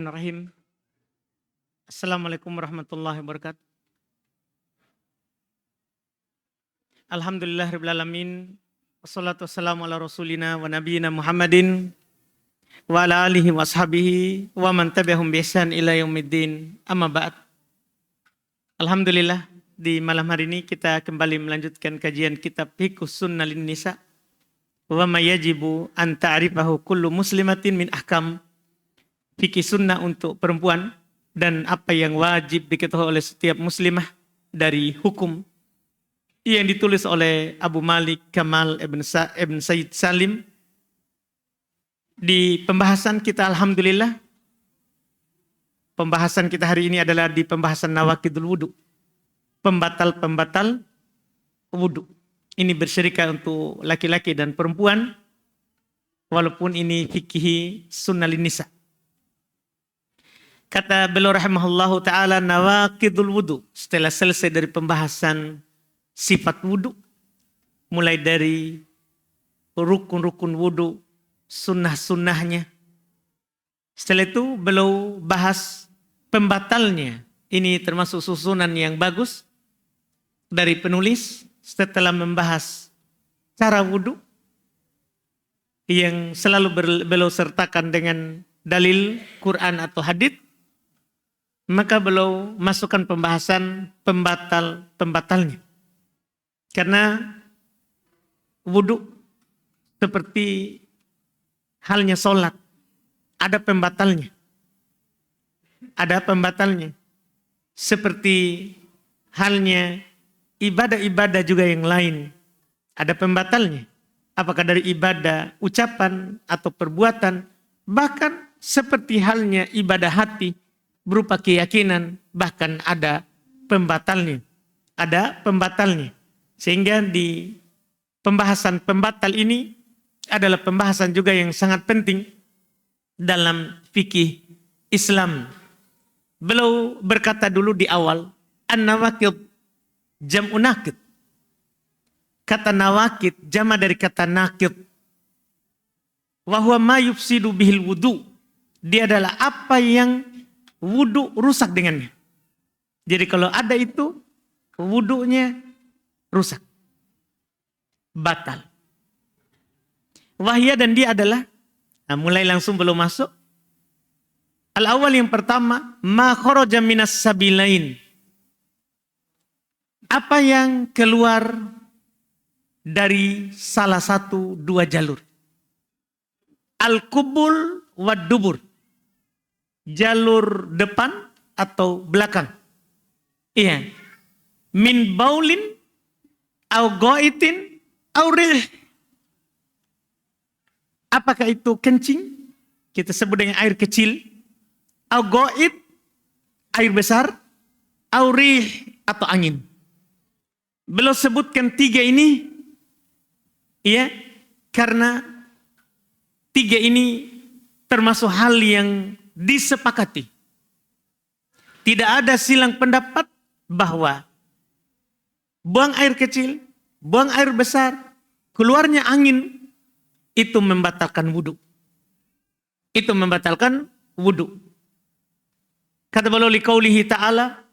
Bismillahirrahmanirrahim. Assalamualaikum warahmatullahi wabarakatuh. Alhamdulillahirabbil alamin. Wassalatu wassalamu ala rasulina wa nabiyina Muhammadin wa ala alihi wa ashabihi wa man tabi'ahum bi ihsan ila yaumiddin. Amma ba'd. Alhamdulillah, di malam hari ini kita kembali melanjutkan kajian kitab Fiqhus Sunnah lin Nisa wa ma yajibu an ta'rifahu kullu muslimatin min ahkam fikih sunnah untuk perempuan dan apa yang wajib diketahui oleh setiap muslimah dari hukum yang ditulis oleh Abu Malik Kamal Ibn Said Salim. Di pembahasan kita alhamdulillah, pembahasan kita hari ini adalah di pembahasan nawaqidul wudu, pembatal-pembatal wudu. Ini bersyrika untuk laki-laki dan perempuan, walaupun ini fikih sunnah lin nisa. Kata beliau rahimahullahu ta'ala, nawaqidul wudu. Setelah selesai dari pembahasan sifat wudu, mulai dari rukun-rukun wudu, sunnah-sunnahnya. Setelah itu beliau bahas pembatalnya. Ini termasuk susunan yang bagus dari penulis setelah membahas cara wudu yang selalu beliau sertakan dengan dalil Quran atau hadits. Maka beliau masukkan pembahasan pembatalnya. Karena wudhu seperti halnya sholat, ada pembatalnya. Ada pembatalnya. Seperti halnya ibadah-ibadah juga yang lain, ada pembatalnya. Apakah dari ibadah, ucapan, atau perbuatan, bahkan seperti halnya ibadah hati, berupa keyakinan, bahkan ada pembatalnya. Ada pembatalnya. Sehingga di pembahasan pembatal ini adalah pembahasan juga yang sangat penting dalam fikih Islam. Beliau berkata dulu di awal, an-nawaqid jam'u naqid. Kata nawaqid jama dari kata naqid. Wa huwa ma yufsidu bihil wudu. Dia adalah apa yang wudu rusak dengannya. Jadi kalau ada itu, wudunya rusak. Batal. Wahya dan dia adalah, mulai langsung belum masuk. Al-awwal yang pertama, ma kharaja minas sabilain. Apa yang keluar dari salah satu dua jalur. Al-qubul wad dubur. Jalur depan atau belakang. Iya. Min baulin au goitin au rih. Apakah itu kencing? Kita sebut dengan air kecil. Au goit, air besar. Au rih, atau angin. Beliau sebutkan tiga ini. Iya. Karena tiga ini termasuk hal yang disepakati. Tidak ada silang pendapat bahwa buang air kecil, buang air besar, keluarnya angin, itu membatalkan wudu. Itu membatalkan wudu. Kata beliau liqaulihi ta'ala,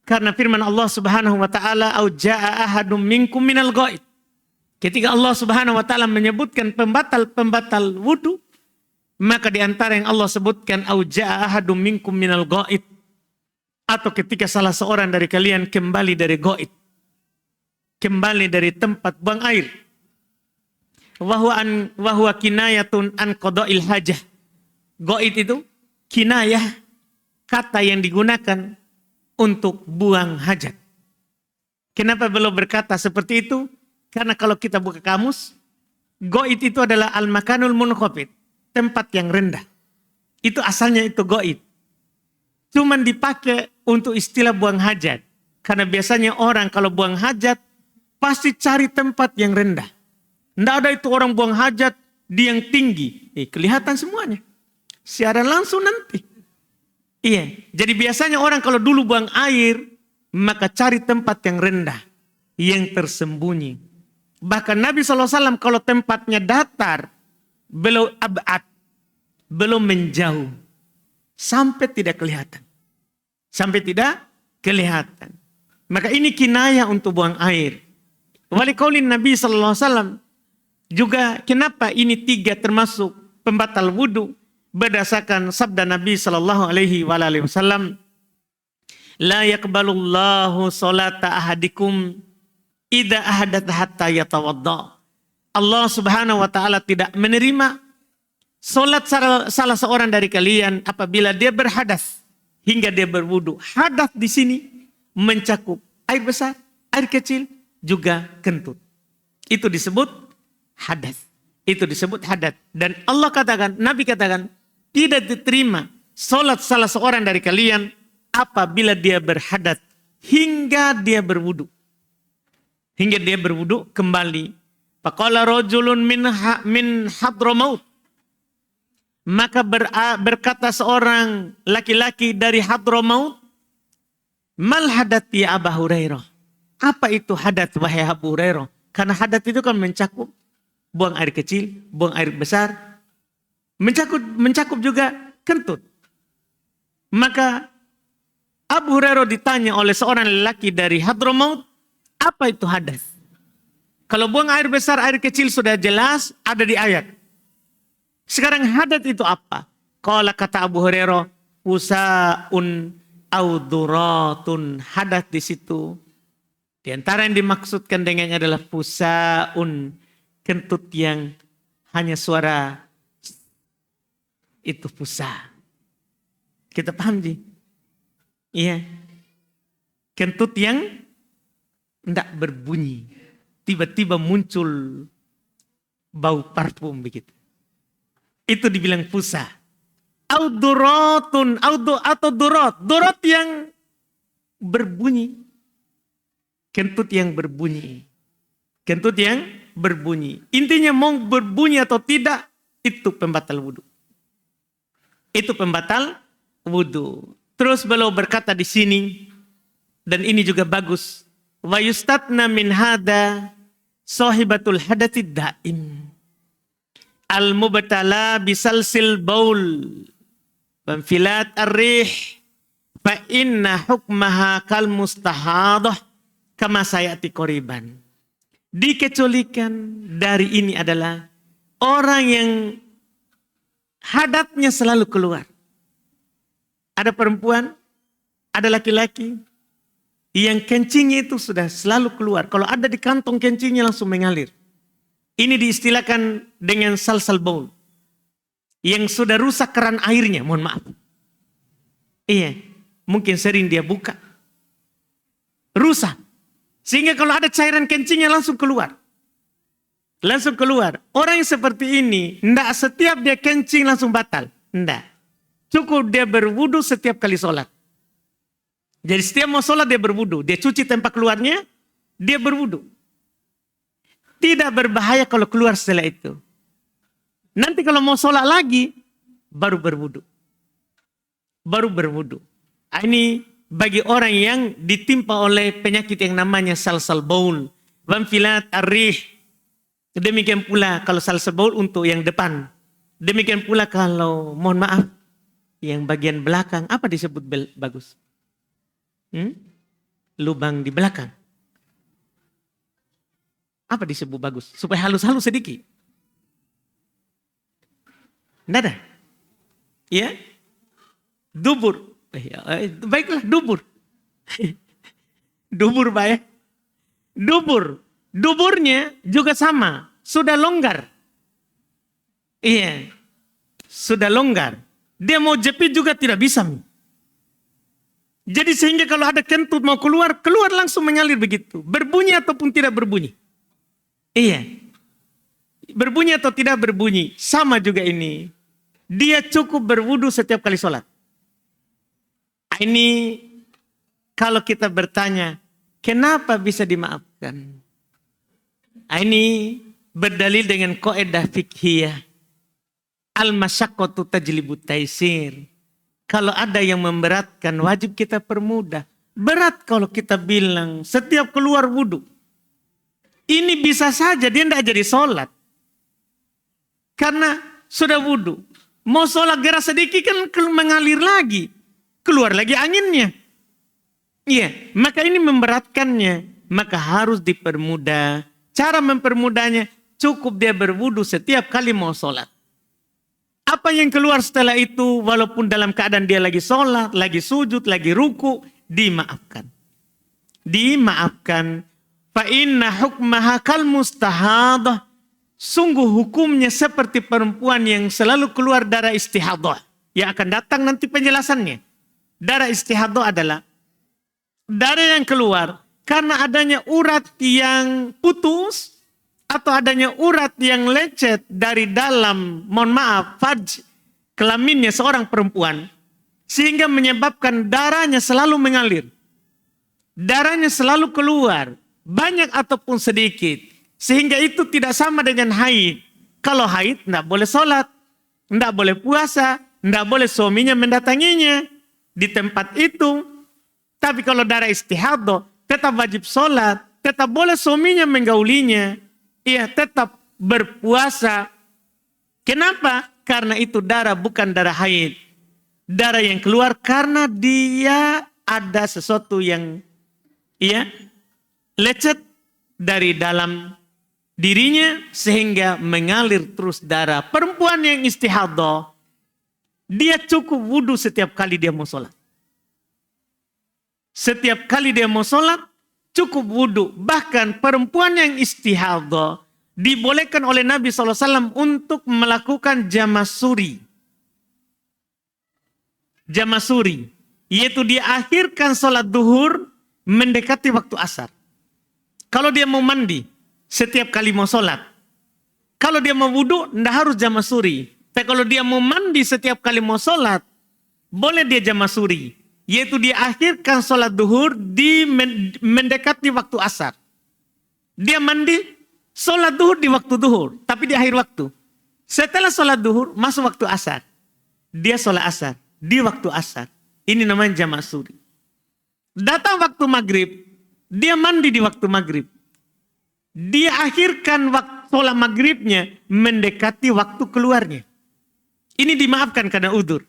karena firman Allah subhanahu wa ta'ala, au ja'a ahadum minkum minal ghaid. Ketika Allah subhanahu wa ta'ala menyebutkan pembatal wudu, maka di antara yang Allah sebutkan au jaa ahadum minkum minal ghaid, atau ketika salah seorang dari kalian kembali dari ghaid, kembali dari tempat buang air. Wa huwa kinayatun an qada'il hajah. Ghaid itu kinayah, kata yang digunakan untuk buang hajat. Kenapa beliau berkata seperti itu? Karena kalau kita buka kamus, ghaid itu adalah al-makanul munkhafid, tempat yang rendah. Itu asalnya itu ghaid. Cuman dipakai untuk istilah buang hajat. Karena biasanya orang kalau buang hajat pasti cari tempat yang rendah. Tidak ada itu orang buang hajat di yang tinggi. Kelihatan semuanya. Siaran langsung nanti. Iya. Jadi biasanya orang kalau dulu buang air, maka cari tempat yang rendah, yang tersembunyi. Bahkan Nabi SAW kalau tempatnya datar, beliau abad, belum menjauh. sampai tidak kelihatan. Sampai tidak kelihatan. Maka ini kinayah untuk buang air. Walikaulin Nabi sallallahu alaihi wasallam juga kenapa ini 3 termasuk pembatal wudu berdasarkan sabda Nabi sallallahu alaihi wasallam, la yaqbalullahu salata ahadikum idza ahadatha hatta yatawadda. Allah Subhanahu wa taala tidak menerima salat salah seorang dari kalian apabila dia berhadas hingga dia berwudu. Hadas di sini mencakup air besar, air kecil, juga kentut. Itu disebut hadas. Itu disebut hadas. Dan Allah katakan, Nabi katakan, tidak diterima salat salah seorang dari kalian apabila dia berhadas hingga dia berwudu. Hingga dia berwudu kembali. Faqala rajulun min Hadramaut. Maka berkata seorang laki-laki dari Hadramaut, mal hadat ya Abu Hurairah. Apa itu hadat wahai Abu Hurairah? Karena hadat itu kan mencakup buang air kecil, buang air besar, mencakup juga kentut. Maka Abu Hurairah ditanya oleh seorang lelaki dari Hadramaut, apa itu hadas? Kalau buang air besar, air kecil sudah jelas ada di ayat. Sekarang hadat itu apa? Qala kata Abu Hurairah, usaun auduratun. Hadat di situ di antara yang dimaksudkan dengannya adalah pusaun, kentut yang hanya suara itu pusa. Kita paham Ji? Iya. Kentut yang tidak berbunyi. Tiba-tiba muncul bau parfum begitu. Itu dibilang pusa. Auduratun atau durot. Durot yang berbunyi. Kentut yang berbunyi. Kentut yang berbunyi. Intinya mau berbunyi atau tidak, itu pembatal wudhu. Itu pembatal wudhu. Terus beliau berkata di sini, dan ini juga bagus. Wa yustatna min hada sahibatul hadatid daim. Al-mubtala bisalsil baul. Pemfilat ar-rih. Fa inna hukmaha kal mustahadah. Kama sayati qoriban. Dikecualikan dari ini adalah orang yang hadatnya selalu keluar. Ada perempuan, ada laki-laki yang kencingnya itu sudah selalu keluar. Kalau ada di kantong kencingnya langsung mengalir. Ini diistilahkan dengan salsal baul. Yang sudah rusak keran airnya, mohon maaf. Iya, mungkin sering dia buka. Rusak. Sehingga kalau ada cairan kencingnya langsung keluar. Langsung keluar. Orang yang seperti ini, tidak setiap dia kencing langsung batal. Tidak. Cukup dia berwudu setiap kali sholat. Jadi setiap mau sholat dia berwudu. Dia cuci tempat keluarnya, dia berwudu. Tidak berbahaya kalau keluar setelah itu. Nanti kalau mau sholat lagi, baru berwudu. Baru berwudu. Ini bagi orang yang ditimpa oleh penyakit yang namanya salsal baul, wamfilat ar-rih. Demikian pula kalau salsal baul untuk yang depan. Demikian pula kalau, mohon maaf, yang bagian belakang, apa disebut bagus? Lubang di belakang. Apa disebut bagus? Supaya halus-halus sedikit. Nggak ada? Ya? Dubur. Baiklah, dubur. Dubur baik. Dubur. Duburnya juga sama. Sudah longgar. Iya. Sudah longgar. Dia mau jepit juga tidak bisa. Jadi sehingga kalau ada kentut mau keluar, keluar langsung mengalir begitu. Berbunyi ataupun tidak berbunyi. Iya. Berbunyi atau tidak berbunyi. Sama juga ini. Dia cukup berwudu setiap kali sholat. Ini kalau kita bertanya, kenapa bisa dimaafkan? Ini berdalil dengan kaidah fiqhiyah. Al-masyaqqatu tajlibut taisir. Kalau ada yang memberatkan, wajib kita permudah. Berat kalau kita bilang setiap keluar wudu. Ini bisa saja dia tidak jadi sholat. Karena sudah wudu. Mau sholat gerak sedikit kan mengalir lagi. Keluar lagi anginnya. Iya, maka ini memberatkannya. Maka harus dipermudah. Cara mempermudahnya, cukup dia berwudu setiap kali mau sholat. Apa yang keluar setelah itu, walaupun dalam keadaan dia lagi sholat, lagi sujud, lagi ruku, dimaafkan. Dimaafkan. Fa inna hukmaha kal mustahadah. Sungguh hukumnya seperti perempuan yang selalu keluar darah istihadah. Yang akan datang nanti penjelasannya. Darah istihadah adalah darah yang keluar karena adanya urat yang putus atau adanya urat yang lecet dari dalam, mohon maaf, farj, kelaminnya seorang perempuan. Sehingga menyebabkan darahnya selalu mengalir. Darahnya selalu keluar. Banyak ataupun sedikit. Sehingga itu tidak sama dengan haid. Kalau haid, tidak boleh sholat. Tidak boleh puasa. Tidak boleh suaminya mendatanginya. Di tempat itu. Tapi kalau darah istihadah, tetap wajib sholat. Tetap boleh suaminya menggaulinya. Ia tetap berpuasa. Kenapa? Karena itu darah bukan darah haid. Darah yang keluar karena dia ada sesuatu yang lecet dari dalam dirinya sehingga mengalir terus darah. Perempuan yang istihadah, dia cukup wudu setiap kali dia mau sholat. Setiap kali dia mau sholat, cukup wudu. Bahkan perempuan yang istihadah dibolehkan oleh Nabi SAW untuk melakukan jamasuri. Jamasuri, yaitu dia akhirkan sholat duhur mendekati waktu asar. Kalau dia mau mandi, setiap kali mau sholat. Kalau dia mau wudu, tidak harus jamasuri. Tapi kalau dia mau mandi setiap kali mau sholat, boleh dia jamasuri. Yaitu dia akhirkan sholat duhur di mendekati waktu asar. Dia mandi, sholat duhur di waktu duhur. Tapi di akhir waktu. Setelah sholat duhur, masuk waktu asar. Dia sholat asar di waktu asar. Ini namanya jamasuri. Datang waktu maghrib, dia mandi di waktu maghrib. Dia akhirkan waktu sholat maghribnya mendekati waktu keluarnya. Ini dimaafkan karena udzur.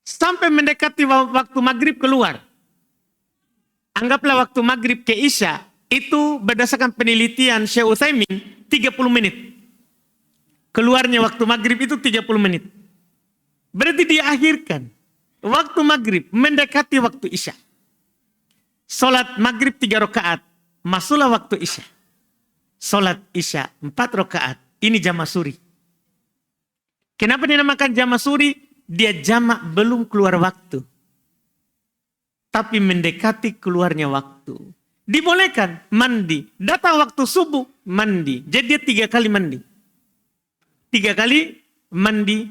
Sampai mendekati waktu maghrib keluar. Anggaplah waktu maghrib ke isya, itu berdasarkan penelitian Syekh Utsaimin 30 menit. Keluarnya waktu maghrib itu 30 menit. Berarti dia akhirkan waktu maghrib mendekati waktu isya. Salat maghrib 3 rakaat, masuklah waktu isya. Salat isya 4 rakaat, ini jamasuri. Kenapa dinamakan jamasuri? Dia jamak belum keluar waktu. Tapi mendekati keluarnya waktu. Dibolehkan mandi. Datang waktu subuh, mandi. Jadi dia 3 kali mandi. 3 kali mandi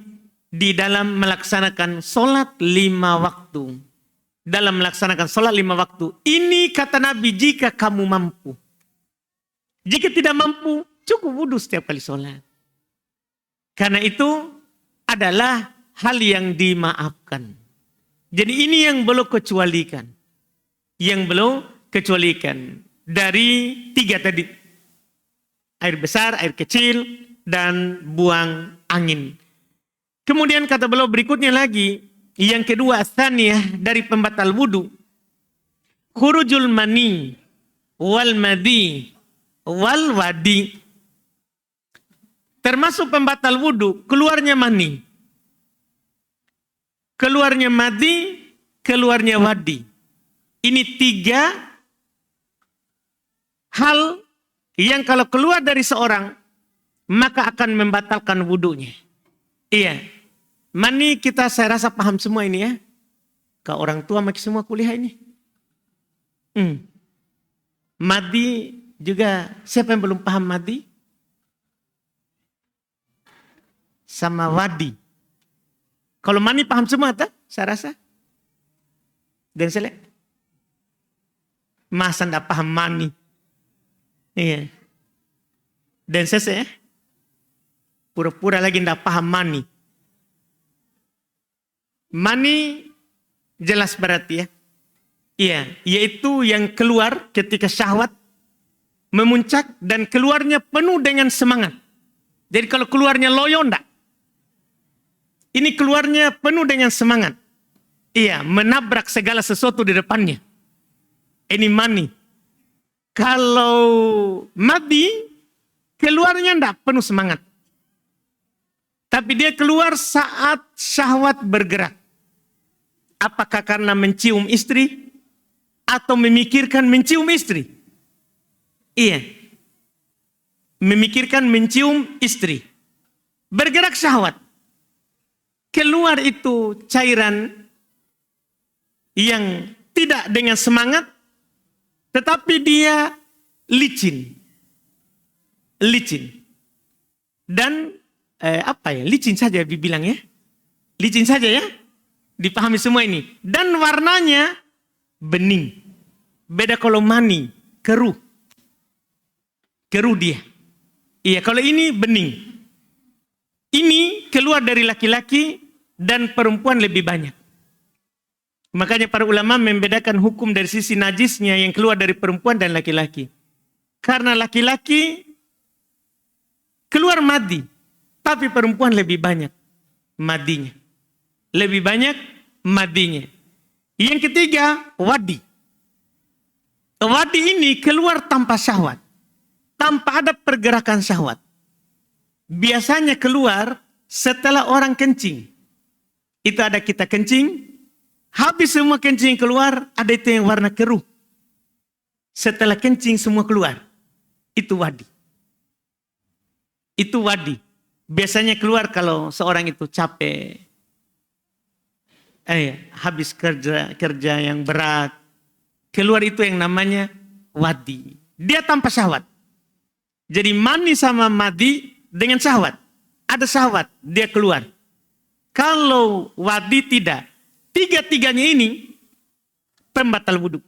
di dalam melaksanakan sholat 5 waktu. Dalam melaksanakan sholat 5 waktu. Ini kata Nabi jika kamu mampu. Jika tidak mampu, cukup wudhu setiap kali sholat. Karena itu adalah hal yang dimaafkan. Jadi ini yang belum kecualikan. Yang belum kecualikan. Dari 3 tadi. Air besar, air kecil, dan buang angin. Kemudian kata beliau berikutnya lagi. Yang kedua, tsaniyah dari pembatal wudu. Khurujul mani wal madi wal wadi. Termasuk pembatal wudu, keluarnya mani. Keluarnya madi, keluarnya wadi. Ini 3 hal yang kalau keluar dari seorang, maka akan membatalkan wudunya. Iya. Mani kita saya rasa paham semua ini ya. Ke orang tua makin semua kuliah ini. Madi juga, siapa yang belum paham madi? Sama wadi. Kalau mani paham semua tak? Saya rasa. Dan selek. Masa tidak paham mani? Iya. Dan saya pura-pura lagi tidak paham mani. Mani jelas berarti ya. Iya, yaitu yang keluar ketika syahwat memuncak dan keluarnya penuh dengan semangat. Jadi kalau keluarnya loyo enggak. Ini keluarnya penuh dengan semangat. Iya, menabrak segala sesuatu di depannya. Ini mani. Kalau madi, keluarnya tidak penuh semangat. Tapi dia keluar saat syahwat bergerak. Apakah karena mencium istri? Atau memikirkan mencium istri? Iya. Memikirkan mencium istri. Bergerak syahwat. Keluar itu cairan yang tidak dengan semangat, tetapi dia licin. Licin. Dan licin saja dibilang ya. Licin saja ya. Dipahami semua ini. Dan warnanya bening. Beda kalau mani, keruh. Keruh dia. Iya, kalau ini bening. Ini keluar dari laki-laki dan perempuan lebih banyak. Makanya para ulama membedakan hukum dari sisi najisnya yang keluar dari perempuan dan laki-laki. Karena laki-laki keluar madi, tapi perempuan lebih banyak madinya. Lebih banyak madinya. Yang ketiga, wadi. Wadi ini keluar tanpa syahwat. Tanpa ada pergerakan syahwat. Biasanya keluar setelah orang kencing. Itu ada kita kencing, habis semua kencing keluar, ada itu yang warna keruh. Setelah kencing semua keluar. Itu wadi. Itu wadi. Biasanya keluar kalau seorang itu capek. Habis kerja yang berat. Keluar itu yang namanya wadi. Dia tanpa syahwat. Jadi mani sama madi dengan syahwat. Ada syahwat, dia keluar. Kalau wadi tidak. Tiga-tiganya ini pembatal wudhu.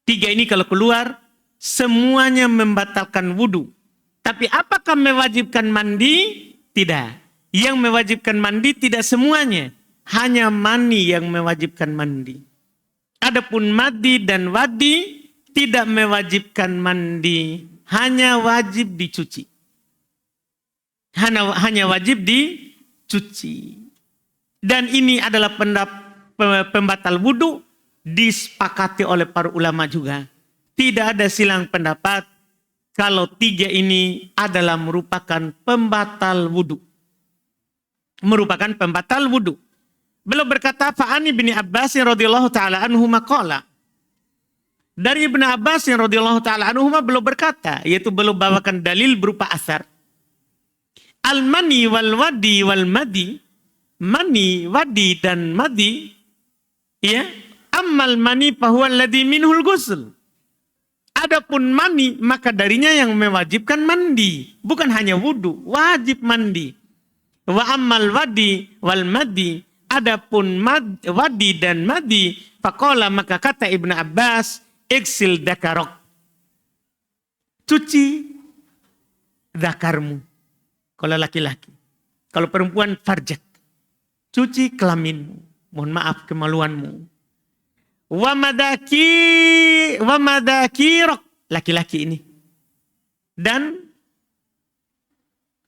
Tiga ini kalau keluar, semuanya membatalkan wudhu. Tapi apakah mewajibkan mandi? Tidak. Yang mewajibkan mandi tidak semuanya. Hanya mani yang mewajibkan mandi. Adapun madi dan wadi tidak mewajibkan mandi. Hanya wajib dicuci. Hanya wajib dicuci. Dan ini adalah pembatal wudhu disepakati oleh para ulama juga. Tidak ada silang pendapat kalau tiga ini adalah merupakan pembatal wudhu. Merupakan pembatal wudhu. Beliau berkata, Fa'ani bin Abbas radhiyallahu ta'ala anhu maqala. Dari Ibnu Abbas radhiyallahu ta'ala anhu beliau berkata, yaitu beliau bawakan dalil berupa asar. Al-mani wal wadi wal madi. Mani, wadi dan madi. Ya. Ammal mani fahuwa alladhi minhul ghusl. Adapun mani, maka darinya yang mewajibkan mandi. Bukan hanya wudhu, wajib mandi. Wa ammal wadi wal madi. Adapun wadi dan madi. Faqala, maka kata Ibnu Abbas, iksil dakarok. Cuci dakarmu. Kalau laki-laki. Kalau perempuan, farjak. Cuci kelaminmu. Mohon maaf kemaluanmu. Wa madakirok. Laki-laki ini. Dan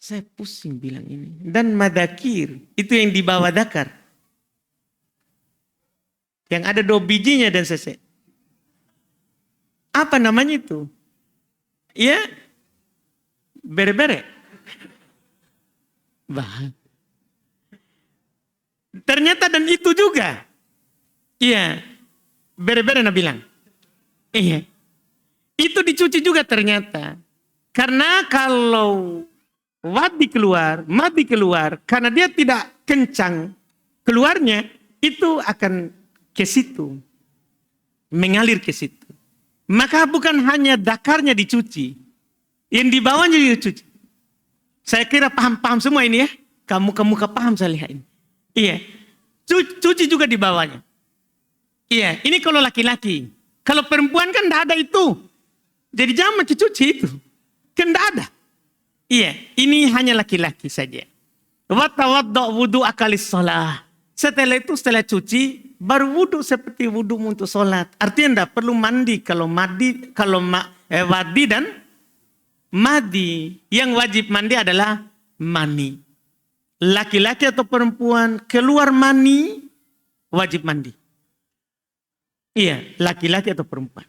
saya pusing bilang ini. Dan madakir. Itu yang di bawah dakar. Yang ada 2 bijinya dan sese. Apa namanya itu? Ya. Bere-bere. Bah. Ternyata dan itu juga. Iya. Bere-bere nak bilang. Iya. Itu dicuci juga ternyata. Karena kalau wadi keluar, madi keluar, karena dia tidak kencang keluarnya, itu akan ke situ. Mengalir ke situ. Maka bukan hanya dakarnya dicuci. Yang di bawahnya dicuci. Saya kira paham-paham semua ini ya. Kamu paham saya lihat ini. Iya. Cuci juga di bawahnya. Iya. Ini kalau laki-laki. Kalau perempuan kan tidak ada itu. Jadi jangan cuci itu. Kan tidak ada. Iya. Ini hanya laki-laki saja. Watawadda wudu akalis sholah. Setelah itu, setelah cuci, baru wudhu seperti wudhu untuk sholat. Artinya tidak perlu mandi. Kalau wadi dan madi. Yang wajib mandi adalah mani. laki-laki atau perempuan keluar mani, wajib mandi. Iya, laki-laki atau perempuan.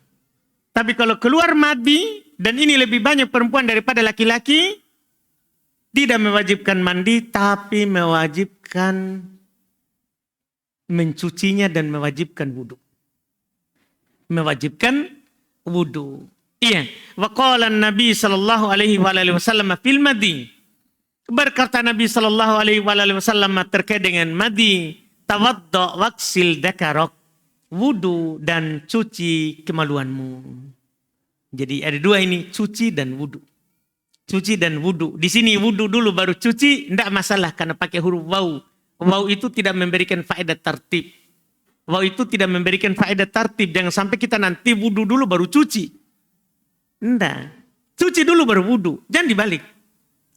Tapi kalau keluar mani, dan ini lebih banyak perempuan daripada laki-laki, tidak mewajibkan mandi, tapi mewajibkan mencucinya dan mewajibkan wudhu. Mewajibkan wudhu. Iya. Wa qala Nabi sallallahu alaihi wasallam fil madi. Berkata Nabi sallallahu alaihi wasallam terkait dengan madi, tawaddo waksil dakarok, wudhu dan cuci kemaluanmu. Jadi ada dua ini, cuci dan wudhu. Cuci dan wudhu. Di sini wudhu dulu baru cuci, tidak masalah karena pakai huruf waw. Waw itu tidak memberikan faedah tartib. Waw itu tidak memberikan faedah tartib. Jangan sampai kita nanti wudhu dulu baru cuci. Tidak. Cuci dulu baru wudhu. Jangan dibalik.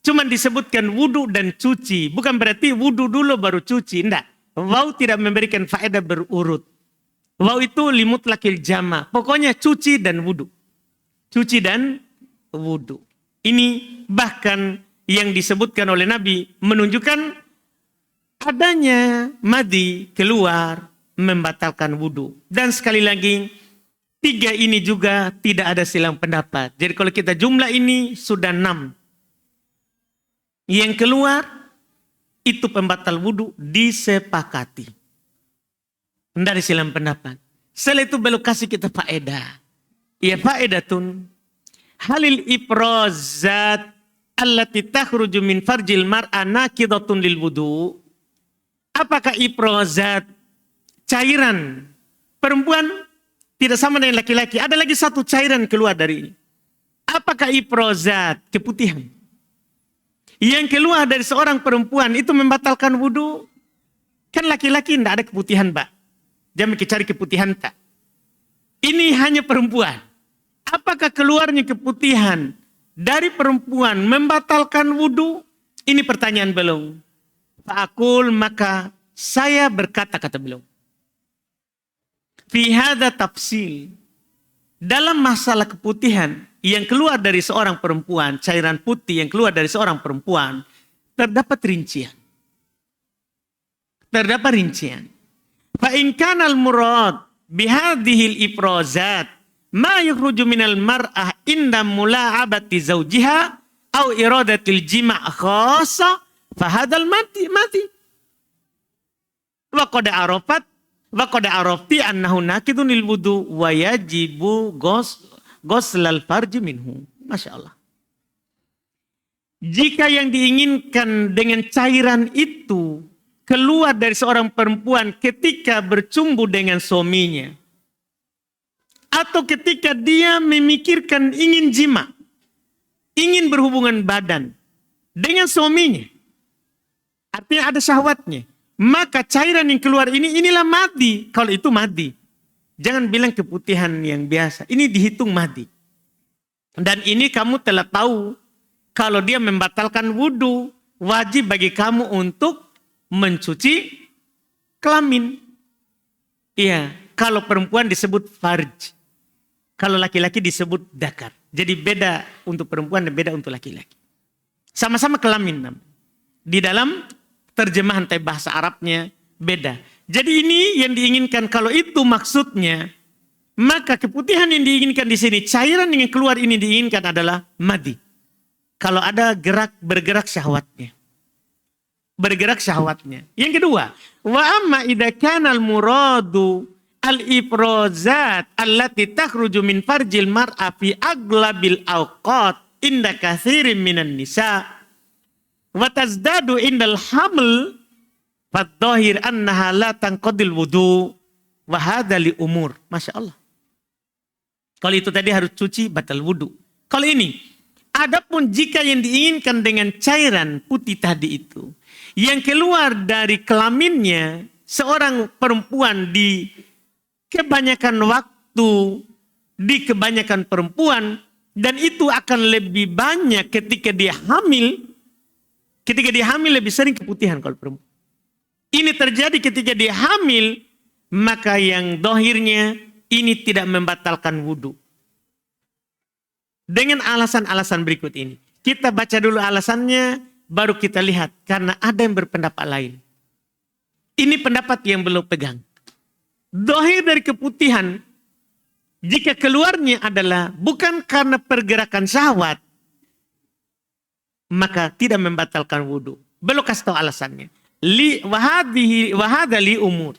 Cuman disebutkan wudhu dan cuci. Bukan berarti wudhu dulu baru cuci. Tidak. Waw tidak memberikan faedah berurut. Waw itu limutlakil jama. Pokoknya cuci dan wudhu. Cuci dan wudhu. Ini bahkan yang disebutkan oleh Nabi menunjukkan adanya madi keluar membatalkan wudhu. Dan sekali lagi, tiga ini juga tidak ada silang pendapat. Jadi kalau kita jumlah ini sudah 6. Yang keluar itu pembatal wudhu disepakati. Tidak ada silang pendapat. Setelah itu belum kasih kita faedah. Ya faedatun. Halil iprozat allati takhruju min farjil mar'a naqidatun lil wudu. Apakah iprozat cairan perempuan tidak sama dengan laki-laki? Ada lagi satu cairan keluar dari ini. Apakah iprozat keputihan yang keluar dari seorang perempuan itu membatalkan wudu? Kan laki-laki tidak ada keputihan, Pak. Jangan cari keputihan tak. Ini hanya perempuan. Apakah keluarnya keputihan dari perempuan membatalkan wudhu? Ini pertanyaan beliau. Fa'akul, maka saya berkata, kata beliau. Fi hadza tafsil. Dalam masalah keputihan yang keluar dari seorang perempuan, cairan putih yang keluar dari seorang perempuan, terdapat rincian. Terdapat rincian. Fa in kana al-murad bihadhil ifrazat ma yukhruju minal mar'ah inda mula'abati zawjiha au iradatil jima' khassa fahadal mati. Wa qad arafti annahu naqidun lil wudu wa yajibu ghuslal farji minhu. Masya Allah. Jika yang diinginkan dengan cairan itu keluar dari seorang perempuan ketika bercumbu dengan suaminya, atau ketika dia memikirkan ingin jima, ingin berhubungan badan dengan suaminya, artinya ada syahwatnya, maka cairan yang keluar inilah madi. Kalau itu madi, jangan bilang keputihan yang biasa, ini dihitung madi. Dan ini kamu telah tahu, kalau dia membatalkan wudhu, wajib bagi kamu untuk mencuci kelamin. Iya, kalau perempuan disebut farj. Kalau laki-laki disebut dakar. Jadi beda untuk perempuan dan beda untuk laki-laki. Sama-sama kelamin. Di dalam terjemahan bahasa Arabnya beda. Jadi ini yang diinginkan, kalau itu maksudnya, maka keputihan yang diinginkan di sini, cairan yang keluar ini diinginkan adalah madi. Kalau ada bergerak syahwatnya. Bergerak syahwatnya. Yang kedua, wa amma idza kana al-muradu al-ifrazat allati takhruju min farjil mar'a fi aglabil awqat inda katsirin minan nisa wa tazdadu indal haml fadh-dhahir annaha la tanqadil wudu wa hadha li umur. Masya Allah. Kalau itu tadi harus cuci batal wudu. Kalau ini, adapun jika yang diinginkan dengan cairan putih tadi itu, yang keluar dari kelaminnya seorang perempuan di kebanyakan waktu, di kebanyakan perempuan, dan itu akan lebih banyak ketika dia hamil. Ketika dia hamil lebih sering keputihan kalau perempuan. Ini terjadi ketika dia hamil, maka yang dohirnya ini tidak membatalkan wudhu. Dengan alasan-alasan berikut ini. Kita baca dulu alasannya, baru kita lihat karena ada yang berpendapat lain. Ini pendapat yang belum pegang. Dohir dari keputihan, jika keluarnya adalah bukan karena pergerakan syahwat, maka tidak membatalkan wudhu. Belum kasih tahu alasannya. Wahada li umur.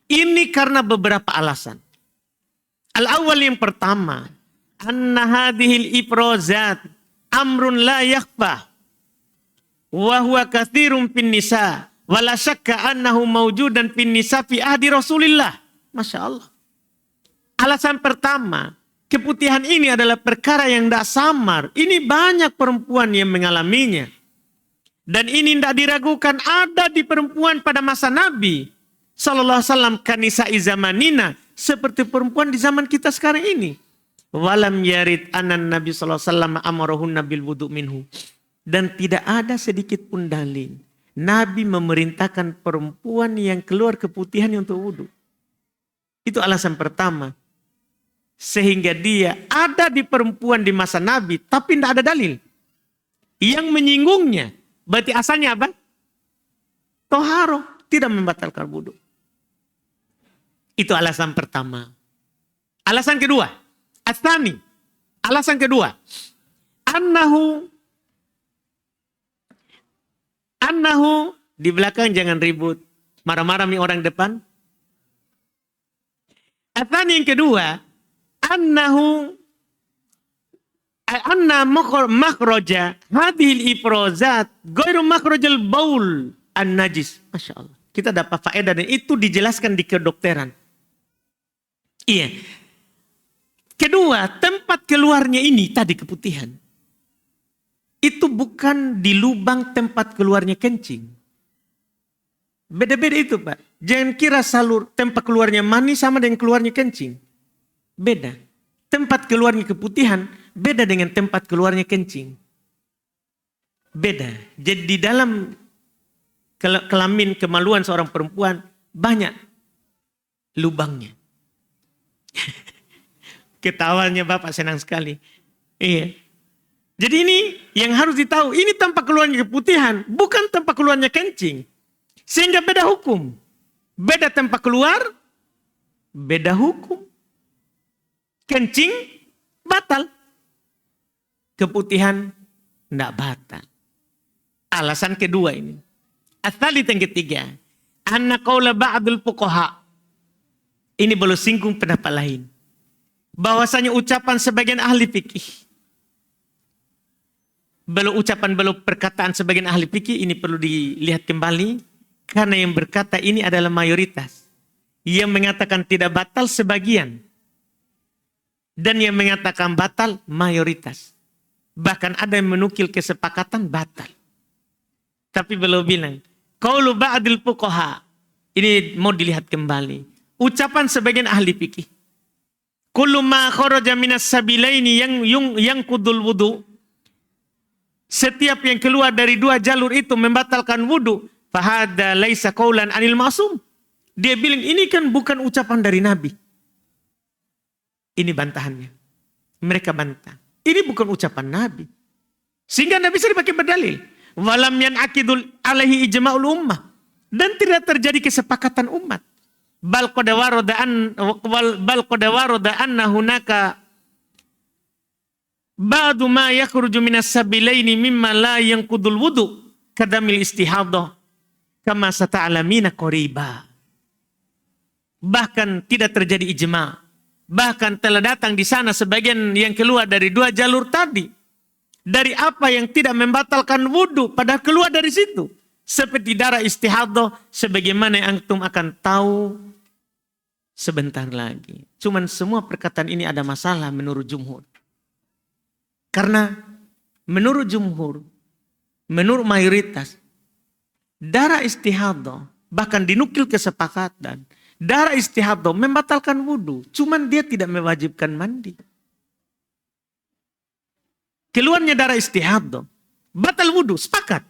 Ini karena beberapa alasan. Al-awwal yang pertama, anna hadhil iprozat amrun la yakhfa wa huwa katsirun fin nisa wa la syakka annahu mawjudan fin nisa fi ahdi Rasulillah. Masya Allah. Alasan pertama, keputihan ini adalah perkara yang tidak samar. Ini banyak perempuan yang mengalaminya. Dan ini tidak diragukan ada di perempuan pada masa Nabi sallallahu alaihi wasallam kanisa'i zamanina, seperti perempuan di zaman kita sekarang ini. Walam yarid anan Nabi sallallahu alaihi wasallam amarahunna bil wudu minhu. Dan tidak ada sedikit pun dalil Nabi memerintahkan perempuan yang keluar keputihan untuk wudu. Itu alasan pertama. Sehingga dia ada di perempuan di masa Nabi, tapi tidak ada dalil yang menyinggungnya. Berarti asalnya apa? Toharo, tidak membatalkan wudu. Itu alasan pertama. Alasan kedua, Asani. Alasan kedua, annahu di belakang jangan ribut, marah-marah nih orang depan. Asani yang kedua, anna makhraja hadhil ifrozat ghairu makhrajal baul an najis. Masya Allah. Kita dapat faedah dan itu dijelaskan di kedokteran. Iya. Kedua, tempat keluarnya ini tadi keputihan. Itu bukan di lubang tempat keluarnya kencing. Beda-beda itu, Pak. Jangan kira salur tempat keluarnya mani sama dengan keluarnya kencing. Beda. Tempat keluarnya keputihan beda dengan tempat keluarnya kencing. Beda. Jadi di dalam kelamin kemaluan seorang perempuan banyak lubangnya. Ketawanya Bapak senang sekali. Iya. Jadi ini yang harus ditahu. Ini tempat keluarnya keputihan. Bukan tempat keluarnya kencing. Sehingga beda hukum. Beda tempat keluar. Beda hukum. Kencing batal. Keputihan tidak batal. Alasan kedua ini. Asal yang ketiga. Anna qaula ba'dul fuqaha. Ini belum singgung pendapat lain. Bahwasanya ucapan sebagian ahli fikih. Belum perkataan sebagian ahli fikih ini perlu dilihat kembali. Karena yang berkata ini adalah mayoritas. Yang mengatakan tidak batal sebagian. Dan yang mengatakan batal mayoritas. Bahkan ada yang menukil kesepakatan batal. Tapi belum bilang. Qaulu ba'dil fuqaha. Ini mau dilihat kembali. Ucapan sebagian ahli fikih. Kullu ma kharaja minas sabilaini yang kudul wudu. Setiap yang keluar dari dua jalur itu membatalkan wudu. Fahada laisa qaulan anil ma'sum. Dia bilang ini kan bukan ucapan dari Nabi. Ini bantahannya. Mereka bantah. Ini bukan ucapan Nabi. Sehingga Nabi bisa dipakai berdalil. Walam yan'aqidul alaihi ijma'ul ummah. Dan tidak terjadi kesepakatan umat. Bal qad warada anna hunaka ba'du ma yakhruju minas sabilaini mimma la yanqudul wudu kadamil istihadhah kama sata'lamina qariba. Bahkan tidak terjadi ijma'. Bahkan telah datang di sana sebagian yang keluar dari dua jalur tadi. Dari apa yang tidak membatalkan wudu pada keluar dari situ. Seperti darah istihadhah sebagaimana yang antum akan tahu sebentar lagi. Cuman semua perkataan ini ada masalah menurut jumhur. Karena menurut jumhur, menurut mayoritas, darah istihadhah bahkan dinukil kesepakatan. Darah istihadhah membatalkan wudu. Cuman dia tidak mewajibkan mandi. Keluarnya darah istihadhah batal wudu, sepakat.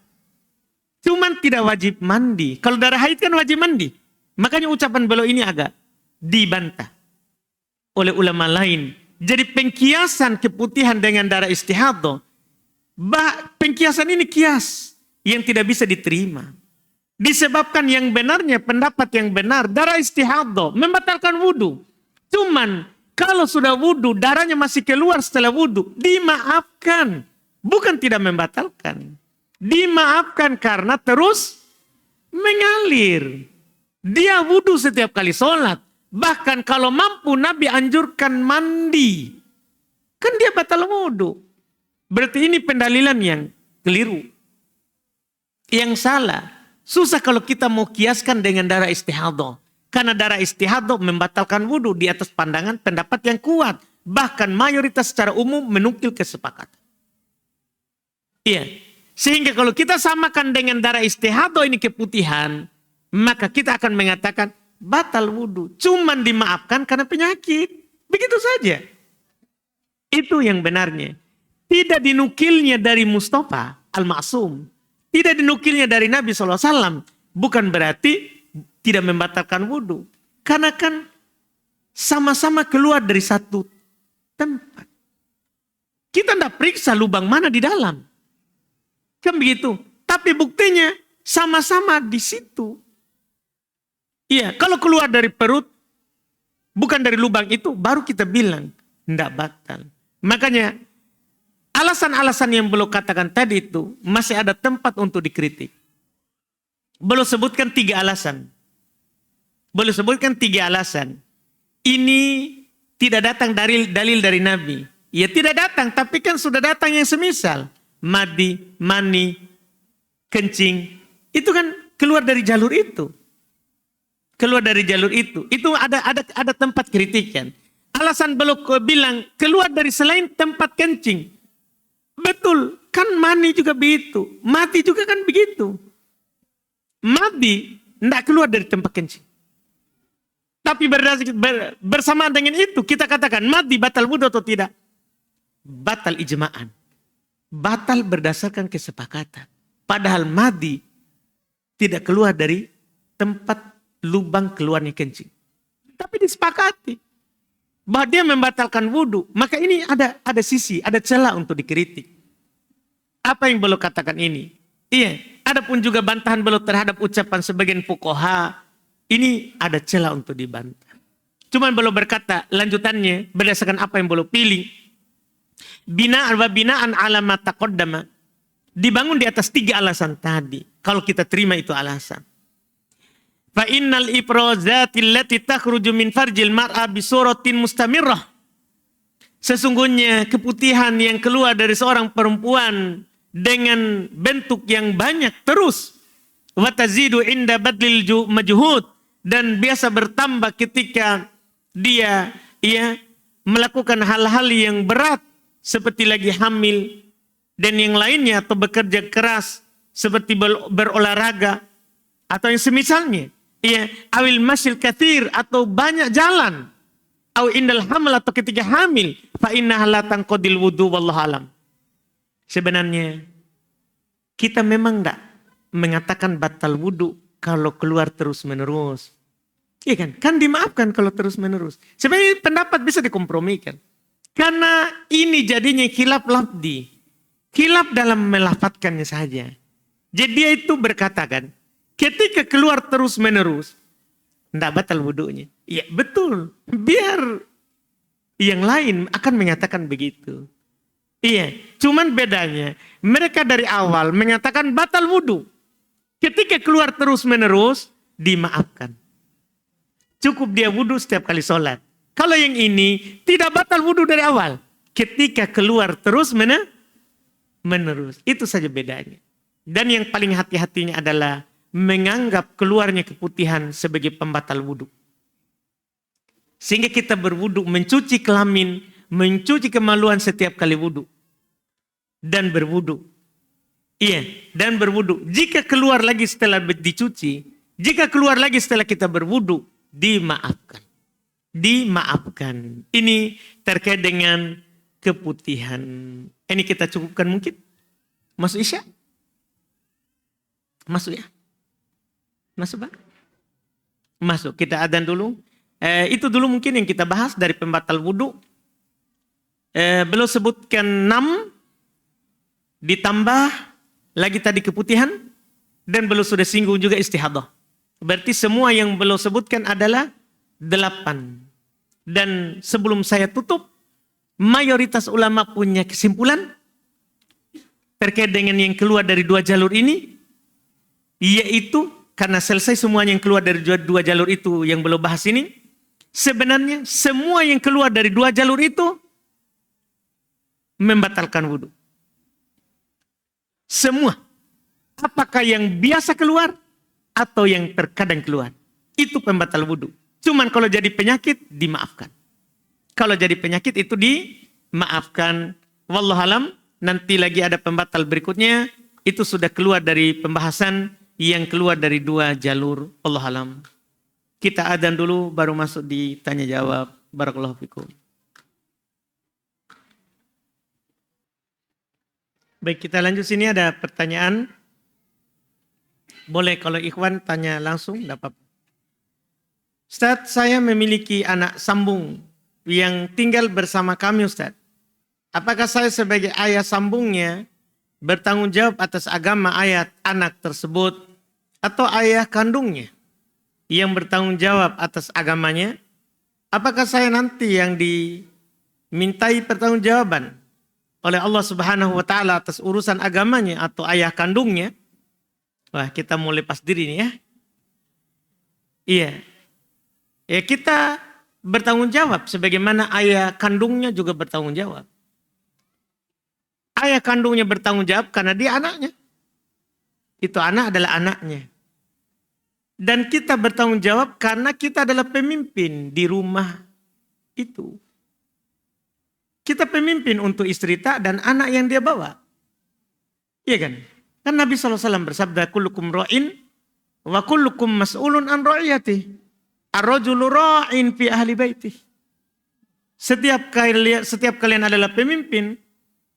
Cuman tidak wajib mandi. Kalau darah haid kan wajib mandi. Makanya ucapan beliau ini agak dibantah oleh ulama lain. Jadi pengkiasan keputihan dengan darah istihadhah Pengkiasan ini kias yang tidak bisa diterima. Disebabkan yang benarnya, pendapat yang benar, darah istihadah membatalkan wudu. Cuman kalau sudah wudu, darahnya masih keluar setelah wudu, dimaafkan. Bukan tidak membatalkan. Dimaafkan karena terus mengalir. Dia wudu setiap kali sholat. Bahkan kalau mampu Nabi anjurkan mandi. Kan dia batal wudu. Berarti ini pendalilan yang keliru. Yang salah. Susah kalau kita mau kiaskan dengan darah istihadah. Karena darah istihadah membatalkan wudu di atas pandangan pendapat yang kuat. Bahkan mayoritas secara umum menukil kesepakatan. Iya. Sehingga kalau kita samakan dengan darah istihadah ini keputihan, maka kita akan mengatakan batal wudu. Cuman dimaafkan karena penyakit. Begitu saja. Itu yang benarnya. Tidak dinukilnya dari Mustafa Al-Ma'sum. Tidak dinukilnya dari Nabi SAW. Bukan berarti tidak membatalkan wudu. Karena kan sama-sama keluar dari satu tempat. Kita tidak periksa lubang mana di dalam. Kan begitu. Tapi buktinya sama-sama di situ. Iya, kalau keluar dari perut, bukan dari lubang itu, baru kita bilang, tidak batal. Makanya, alasan-alasan yang belum katakan tadi itu, masih ada tempat untuk dikritik. Belum sebutkan 3 alasan. Belum sebutkan 3 alasan. Ini tidak datang dari dalil dari Nabi. Ya tidak datang, tapi kan sudah datang yang semisal. Madi, mani, kencing. Itu kan keluar dari jalur itu. Keluar dari jalur itu. Itu ada tempat kritikan. Alasan belum bilang keluar dari selain tempat kencing. Betul, kan mani juga begitu. Mati juga kan begitu. Mati tidak keluar dari tempat kencing. Tapi bersama dengan itu kita katakan mati batal wudu atau tidak? Batal ijma'an. Batal berdasarkan kesepakatan. Padahal madi tidak keluar dari tempat lubang keluarnya kencing. Tapi disepakati bahwa dia membatalkan wudu. Maka ini ada sisi, ada celah untuk dikritik. Apa yang belum katakan ini? Iya, ada pun juga bantahan belum terhadap ucapan sebagian fuqaha. Ini ada celah untuk dibantah. Cuman belum berkata lanjutannya berdasarkan apa yang belum pilih. Binaan alamat taqaddama. Dibangun di atas 3 alasan tadi. Kalau kita terima itu alasan. Fa innal ifrazati allati takhruju min farjil mar'a bi suratin mustamirrah. Sesungguhnya keputihan yang keluar dari seorang perempuan dengan bentuk yang banyak terus. Wa tazidu inda badlil majhud. Dan biasa bertambah ketika dia melakukan hal-hal yang berat. Seperti lagi hamil dan yang lainnya atau bekerja keras seperti berolahraga atau yang semisalnya. Iya, awil masyil kathir atau banyak jalan. Aw indal hamil atau ketika hamil. Fa innaha la tanqadil wudu wallahu alam. Sebenarnya kita memang enggak mengatakan batal wudu kalau keluar terus menerus. Iya kan? Kan dimaafkan kalau terus menerus. Sebenarnya pendapat bisa dikompromikan. Karena ini jadinya khilaf lafdi. Khilaf dalam melafatkannya saja. Jadi dia itu berkata kan, ketika keluar terus menerus, tidak batal wudunya. Iya betul, biar yang lain akan mengatakan begitu. Iya, cuman bedanya, mereka dari awal mengatakan batal wudu. Ketika keluar terus menerus, dimaafkan. Cukup dia wudu setiap kali sholat. Kalau yang ini tidak batal wudu dari awal. Ketika keluar terus menerus. Itu saja bedanya. Dan yang paling hati-hatinya adalah menganggap keluarnya keputihan sebagai pembatal wudu. Sehingga kita berwudu, mencuci kelamin, mencuci kemaluan setiap kali wudu. Dan berwudu. Iya, dan berwudu. Jika keluar lagi setelah dicuci, jika keluar lagi setelah kita berwudu, dimaafkan. Dimaafkan. Ini terkait dengan keputihan. Ini kita cukupkan mungkin. Masuk Isya? Masuk ya? Masuk Pak? Masuk. Kita adzan dulu. Itu dulu mungkin yang kita bahas dari pembatal wudu. Belum sebutkan 6 ditambah lagi tadi keputihan, dan belum sudah singgung juga istihadah. Berarti semua yang belum sebutkan adalah 8. Dan sebelum saya tutup, mayoritas ulama punya kesimpulan terkait dengan yang keluar dari 2 jalur ini, yaitu karena selesai semuanya yang keluar dari 2 jalur itu yang belum bahas ini, sebenarnya semua yang keluar dari 2 jalur itu membatalkan wudhu. Semua. Apakah yang biasa keluar atau yang terkadang keluar. Itu pembatal wudhu. Cuman kalau jadi penyakit, dimaafkan. Kalau jadi penyakit itu dimaafkan. Wallahualam, nanti lagi ada pembatal berikutnya. Itu sudah keluar dari pembahasan yang keluar dari 2 jalur. Wallahualam. Kita adzan dulu, baru masuk di tanya jawab. Barakallahu fikum. Baik, kita lanjut. Sini ada pertanyaan. Boleh kalau ikhwan tanya langsung, tidak apa-apa. Ustaz, saya memiliki anak sambung yang tinggal bersama kami, Ustaz. Apakah saya sebagai ayah sambungnya bertanggung jawab atas agama ayah anak tersebut, atau ayah kandungnya yang bertanggung jawab atas agamanya? Apakah saya nanti yang dimintai pertanggungjawaban oleh Allah Subhanahu wa taala atas urusan agamanya atau ayah kandungnya? Wah, kita mau lepas diri nih ya. Iya. Ya, kita bertanggung jawab sebagaimana ayah kandungnya juga bertanggung jawab. Ayah kandungnya bertanggung jawab karena dia anaknya. Itu anak adalah anaknya. Dan kita bertanggung jawab karena kita adalah pemimpin di rumah itu. Kita pemimpin untuk istri tak dan anak yang dia bawa. Iya kan? Kan Nabi SAW bersabda, kullukum ra'in wa kullukum mas'ulun an ra'iyati. Ar-rajulu ra'in fi ahli baiti. Setiap kalian adalah pemimpin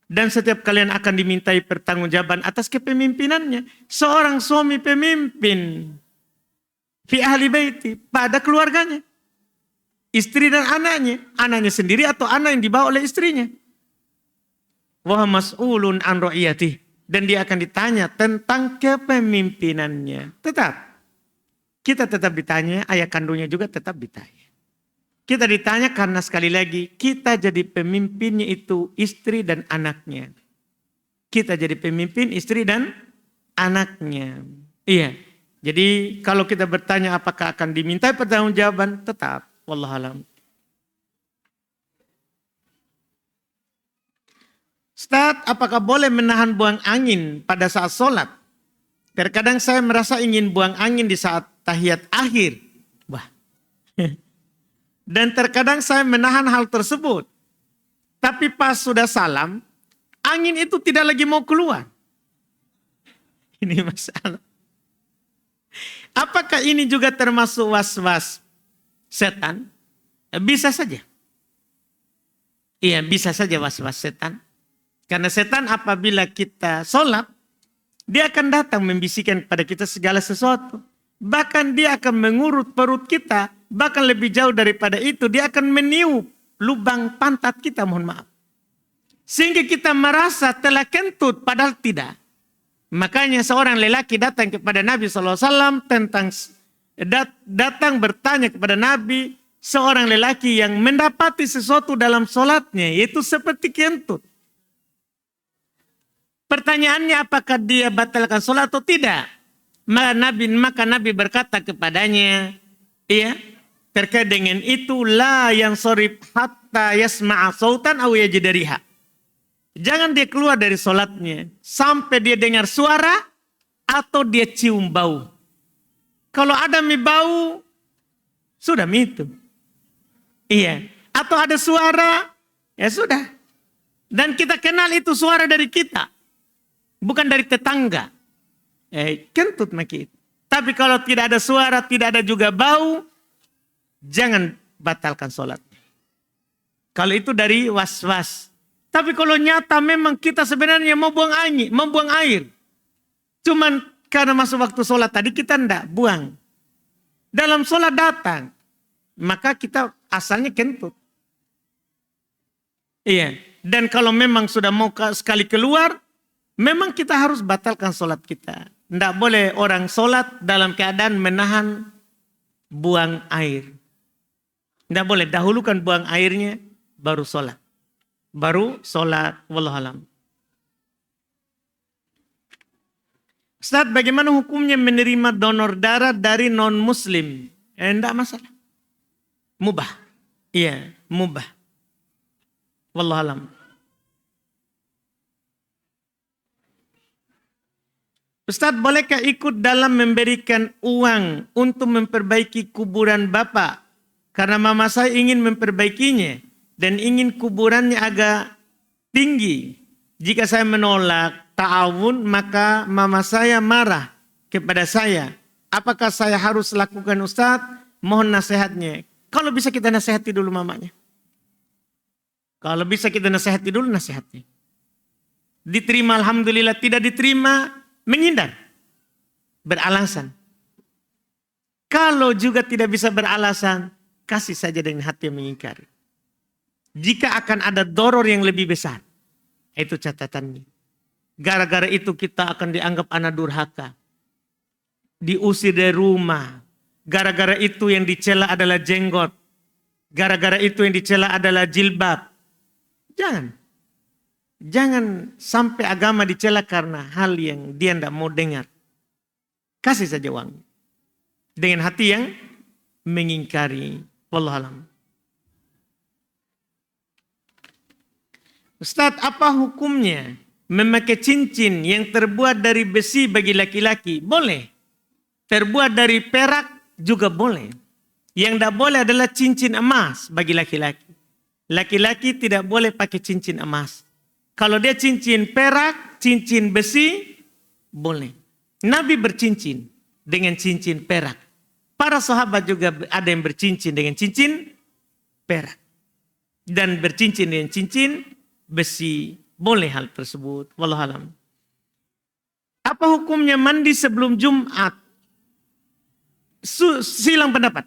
dan setiap kalian akan dimintai pertanggungjawaban atas kepemimpinannya. Seorang suami pemimpin fi ahli baiti, pada keluarganya. Istri dan anaknya sendiri atau anak yang dibawa oleh istrinya. Wa mas'ulun an ra'iyati, dan dia akan ditanya tentang kepemimpinannya. Kita tetap ditanya, ayah kandungnya juga tetap ditanya. Kita ditanya karena sekali lagi kita jadi pemimpinnya itu istri dan anaknya. Kita jadi pemimpin istri dan anaknya. Iya. Jadi kalau kita bertanya apakah akan dimintai pertanggungjawaban, tetap. Wallahualam. Ustaz, apakah boleh menahan buang angin pada saat sholat? Terkadang saya merasa ingin buang angin di saat tahiyat akhir. Wah. Dan terkadang saya menahan hal tersebut. Tapi pas sudah salam, angin itu tidak lagi mau keluar. Ini masalah. Apakah ini juga termasuk was-was setan? Bisa saja. Iya, bisa saja was-was setan. Karena setan apabila kita sholat, dia akan datang membisikkan kepada kita segala sesuatu. Bahkan dia akan mengurut perut kita. Bahkan lebih jauh daripada itu, dia akan meniup lubang pantat kita, mohon maaf. Sehingga kita merasa telah kentut, padahal tidak. Makanya seorang lelaki datang kepada Nabi SAW datang bertanya kepada Nabi, seorang lelaki yang mendapati sesuatu dalam sholatnya, yaitu seperti kentut. Pertanyaannya apakah dia batalkan sholat atau tidak? Maka Nabi berkata kepadanya, iya, terkait dengan itu, la yang sorib hatta yasma'a sautan aw yajidariha. Jangan dia keluar dari sholatnya sampai dia dengar suara atau dia cium bau. Kalau ada bau, sudah itu. Iya. Atau ada suara, ya sudah. Dan kita kenal itu suara dari kita. Bukan dari tetangga. Kentut maki. Tapi kalau tidak ada suara, tidak ada juga bau, jangan batalkan sholat. Kalau itu dari was-was. Tapi kalau nyata memang kita sebenarnya mau buang air. Cuman karena masuk waktu sholat tadi kita tidak buang. Dalam sholat datang. Maka kita asalnya kentut. Iya. Dan kalau memang sudah mau sekali keluar, Memang kita harus batalkan sholat kita. Tidak boleh orang sholat dalam keadaan menahan buang air. Tidak boleh, dahulukan buang airnya, baru sholat. Baru sholat, wallahualam. Ustaz, bagaimana hukumnya menerima donor darah dari non-muslim? Tidak masalah. Mubah. Iya, mubah. Wallahualam. Ustaz, bolehkah ikut dalam memberikan uang untuk memperbaiki kuburan Bapak? Karena mama saya ingin memperbaikinya dan ingin kuburannya agak tinggi. Jika saya menolak ta'awun, maka mama saya marah kepada saya. Apakah saya harus lakukan, Ustaz? Mohon nasihatnya. Kalau bisa kita nasihati dulu mamanya. Kalau bisa kita nasihati dulu, nasihatnya. Diterima, alhamdulillah. Tidak diterima, menghindar. Beralasan. Kalau juga tidak bisa beralasan, kasih saja dengan hati yang mengingkari. Jika akan ada doror yang lebih besar, itu catatannya. Gara-gara itu kita akan dianggap anak durhaka. Diusir dari rumah. Gara-gara itu yang dicela adalah jenggot. Gara-gara itu yang dicela adalah jilbab. Jangan. Jangan sampai agama dicela karena hal yang dia tidak mau dengar. Kasih saja uang. Dengan hati yang mengingkari. Wallahualam. Ustadz, apa hukumnya memakai cincin yang terbuat dari besi bagi laki-laki? Boleh. Terbuat dari perak juga boleh. Yang tidak boleh adalah cincin emas bagi laki-laki. Laki-laki tidak boleh pakai cincin emas. Kalau dia cincin perak, cincin besi, boleh. Nabi bercincin dengan cincin perak. Para sahabat juga ada yang bercincin dengan cincin perak. Dan bercincin dengan cincin besi. Boleh hal tersebut. Wallahualam. Apa hukumnya mandi sebelum Jumat? Silang pendapat.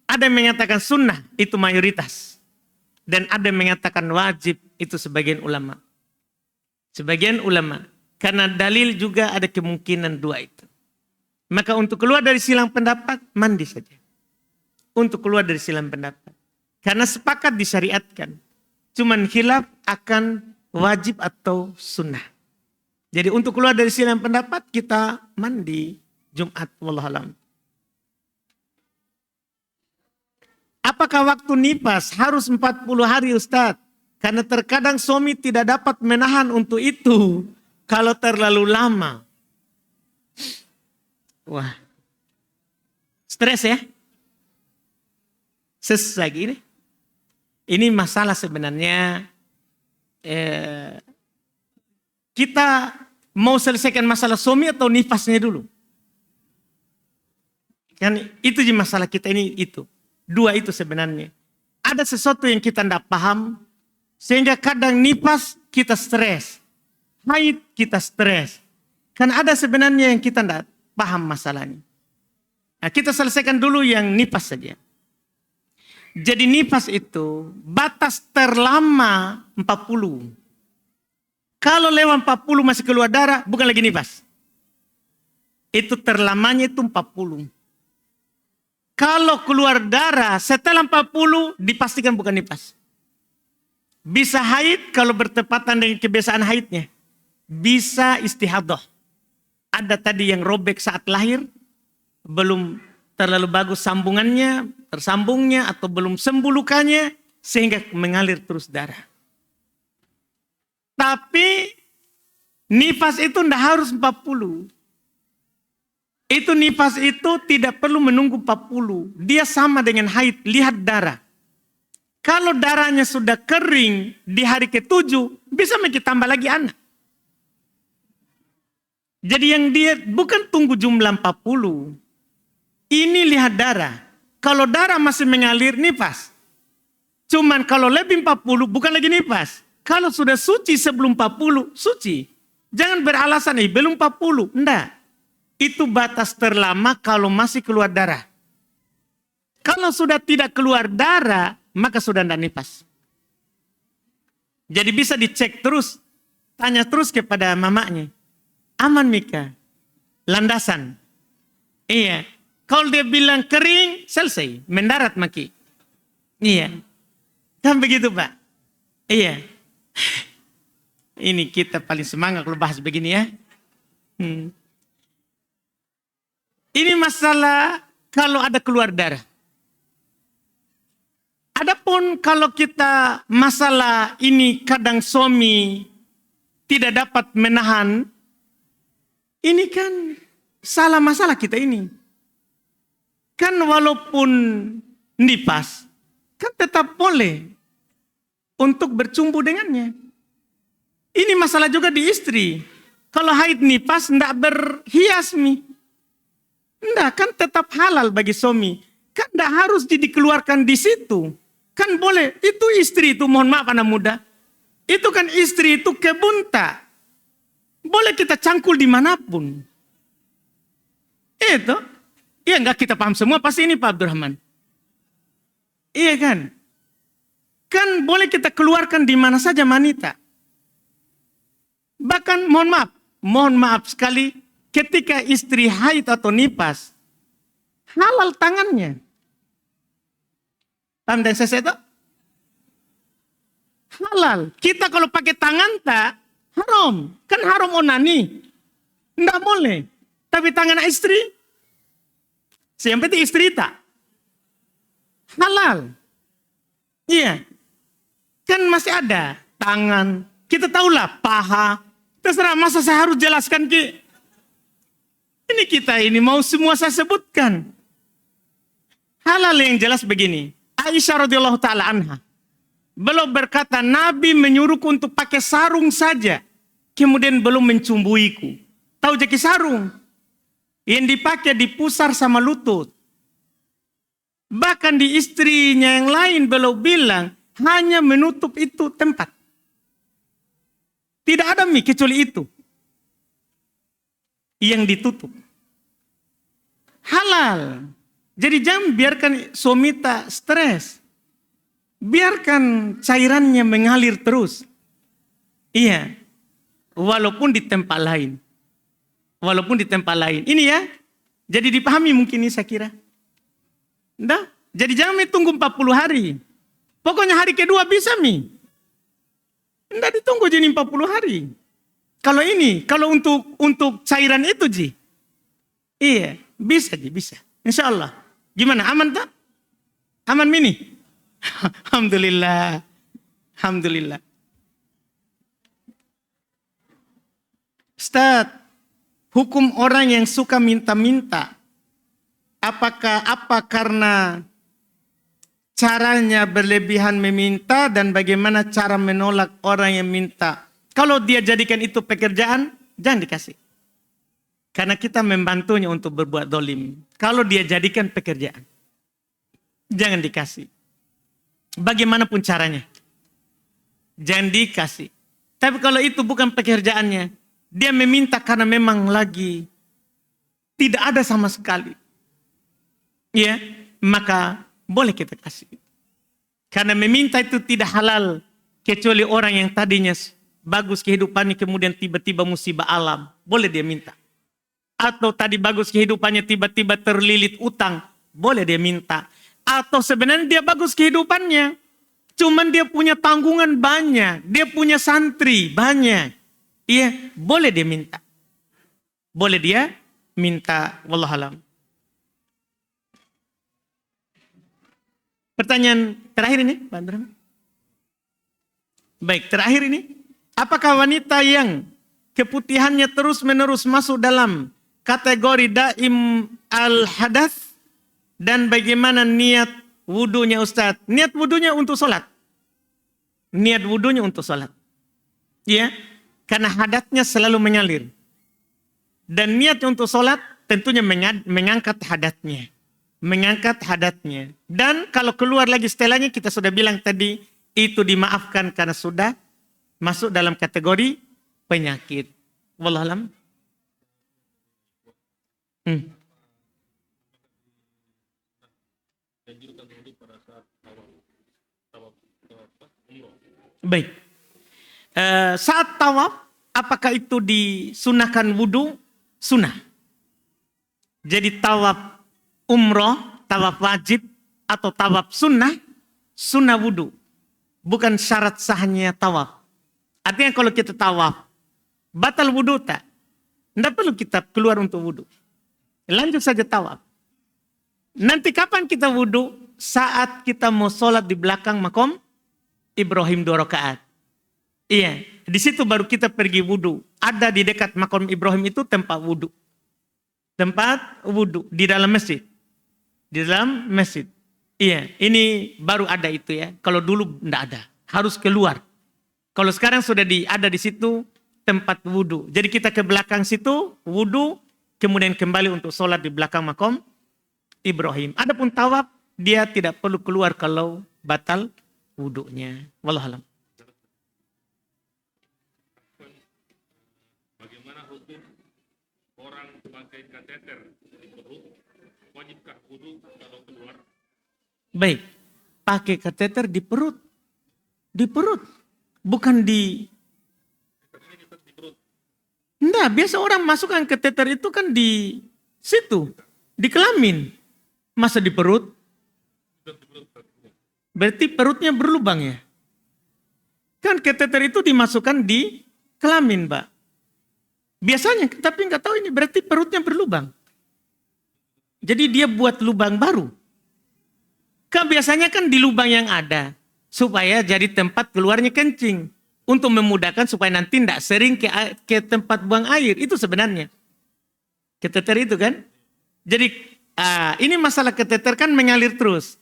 Ada yang mengatakan sunnah, itu mayoritas. Dan ada yang mengatakan wajib, itu sebagian ulama. Sebagian ulama. Karena dalil juga ada kemungkinan dua itu. Maka untuk keluar dari silang pendapat, mandi saja. Untuk keluar dari silang pendapat. Karena sepakat disyariatkan. Cuman khilaf akan wajib atau sunnah. Jadi untuk keluar dari silang pendapat, kita mandi Jumat. Wallahualam. Apakah waktu nifas harus 40 hari, Ustadz? Karena terkadang suami tidak dapat menahan untuk itu kalau terlalu lama. Wah, stres ya? Sesak ini. Ini masalah sebenarnya. Kita mau selesaikan masalah suami atau nifasnya dulu? Kan itu di masalah kita ini itu. Dua itu sebenarnya. Ada sesuatu yang kita tidak paham. Sehingga kadang nifas kita stres. Haid kita stres. Kan ada sebenarnya yang kita tidak paham masalahnya. Nah, kita selesaikan dulu yang nifas saja. Jadi nifas itu batas terlama 40. Kalau lewat 40 masih keluar darah, bukan lagi nifas. Itu terlamanya itu 40. Kalau keluar darah setelah 40 dipastikan bukan nifas. Bisa haid kalau bertepatan dengan kebiasaan haidnya. Bisa istihadah. Ada tadi yang robek saat lahir, belum terlalu bagus sambungannya, tersambungnya atau belum sembuh lukanya sehingga mengalir terus darah. Tapi nifas itu tidak harus 40. Itu nifas itu tidak perlu menunggu 40. Dia sama dengan haid, lihat darah. Kalau darahnya sudah kering di hari ke-7, bisa tambah lagi anak. Jadi yang dia bukan tunggu jumlah 40. Ini lihat darah. Kalau darah masih mengalir, nifas. Cuman kalau lebih 40, bukan lagi nifas. Kalau sudah suci sebelum 40, suci. Jangan beralasan, belum 40. Enggak. Itu batas terlama kalau masih keluar darah. Kalau sudah tidak keluar darah, maka sudah tidak nifas. Jadi bisa dicek terus. tanya terus kepada mamanya. Aman Mika? Landasan. Iya. Kalau dia bilang kering, selesai. Mendarat maki. Iya. Kan begitu Pak? Iya. Ini kita paling semangat kalau bahas begini ya. Ini masalah kalau ada keluar darah. Adapun kalau kita masalah ini kadang suami tidak dapat menahan, ini kan salah masalah kita ini. Kan walaupun nipas, kan tetap boleh untuk bercumbu dengannya. Ini masalah juga di istri. Kalau haid nipas, tidak berhias mi. Tidak, kan tetap halal bagi suami. Kan tidak harus dikeluarkan di situ. Kan boleh, itu istri itu, mohon maaf anak muda. Itu kan istri itu kebunta. Boleh kita cangkul dimanapun. Itu. Iya enggak kita paham semua, pasti ini Pak Abdurrahman. Iya kan? Kan boleh kita keluarkan di mana saja wanita. Bahkan mohon maaf sekali, ketika istri haid atau nipas, halal tangannya. Paham dan saya itu? Halal. Kita kalau pakai tangan tak, haram. Kan haram onani. Tidak boleh. Tapi tangan istri, yang penting istri tak. Halal. Iya. Kan masih ada tangan. Kita tahulah paha. Terserah masa saya harus jelaskan Ki. Ini kita ini mau semua saya sebutkan. Halal yang jelas begini. Aisyah radhiyallahu taala anha. Beliau berkata, Nabi menyuruhku untuk pakai sarung saja. Kemudian belum mencumbuiku. Tahu jadi sarung? Yang dipakai di pusar sama lutut. Bahkan di istrinya yang lain beliau bilang, hanya menutup itu tempat. Tidak ada kecuali itu. Yang ditutup. Halal. Jadi jangan biarkan suami tak stres. Biarkan cairannya mengalir terus. Iya. Walaupun di tempat lain. Walaupun di tempat lain. Ini ya. Jadi dipahami mungkin ini saya kira. Nggak? Jadi jangan tunggu 40 hari. Pokoknya hari kedua bisa Nggak ditunggu jadi 40 hari. Kalau ini, kalau untuk cairan itu Ji. Iya, bisa Ji, bisa. Insya Allah. Gimana, aman tak? Aman Mini? Alhamdulillah. Alhamdulillah. Ustaz, hukum orang yang suka minta-minta. Apa karena caranya berlebihan meminta dan bagaimana cara menolak orang yang minta? Kalau dia jadikan itu pekerjaan, jangan dikasih. Karena kita membantunya untuk berbuat dolim. Kalau dia jadikan pekerjaan, jangan dikasih. Bagaimanapun caranya, jangan dikasih. Tapi kalau itu bukan pekerjaannya, dia meminta karena memang lagi tidak ada sama sekali. Ya, maka boleh kita kasih. Karena meminta itu tidak halal. Kecuali orang yang tadinya bagus kehidupannya kemudian tiba-tiba musibah alam. Boleh dia minta. Atau tadi bagus kehidupannya tiba-tiba terlilit utang. Boleh dia minta. Atau sebenarnya dia bagus kehidupannya. Cuman dia punya tanggungan banyak. Dia punya santri banyak. Iya, boleh dia minta. Boleh dia minta. Wallahualam. Pertanyaan terakhir ini, Pak Abdurrahman. Baik, terakhir ini. Apakah wanita yang keputihannya terus-menerus masuk dalam kategori daim al-hadath? Dan bagaimana niat wudunya Ustadz? Niat wudunya untuk sholat. Niat wudunya untuk sholat. Ya, karena hadatnya selalu mengalir. Dan niat untuk sholat tentunya mengangkat hadatnya. Mengangkat hadatnya. Dan kalau keluar lagi setelahnya kita sudah bilang tadi, itu dimaafkan karena sudah masuk dalam kategori penyakit. Wallahualam. Baik. Saat tawaf, Apakah itu disunahkan wudu? Sunnah. Jadi tawaf umroh, tawaf wajib, atau tawaf sunnah wudu. Bukan syarat sahnya tawaf. Artinya kalau kita tawaf, batal wudu tak? Tidak perlu kita keluar untuk wudu. Lanjut saja tawaf. Nanti kapan kita wudu? Saat kita mau sholat di belakang makom Ibrahim 2 rakaat. Iya, di situ baru kita pergi wudu. Ada di dekat makom Ibrahim itu tempat wudu. Tempat wudu di dalam masjid. Di dalam masjid. Iya, ini baru ada itu ya. Kalau dulu tidak ada, harus keluar. Kalau sekarang sudah ada di situ tempat wudu. Jadi kita ke belakang situ wudu, kemudian kembali untuk sholat di belakang makom Ibrahim. Adapun tawaf, dia tidak perlu keluar kalau batal wudunya. Wallahualam. Bagaimana hukum orang pakai kateter di perut? Wajibkah wudu kalau keluar? Baik, pakai kateter di perut. Di perut. Bukan di... Enggak, biasa orang masukkan kateter itu kan di situ. Di kelamin. Masa di perut? Berarti perutnya berlubang ya? Kan kateter itu dimasukkan di kelamin, Pak. Biasanya, tapi nggak tahu ini berarti perutnya berlubang. Jadi dia buat lubang baru. Kan biasanya kan di lubang yang ada. Supaya jadi tempat keluarnya kencing. Untuk memudahkan supaya nanti tidak sering ke tempat buang air. Itu sebenarnya. Kateter itu kan. Jadi ini masalah kateter kan mengalir terus.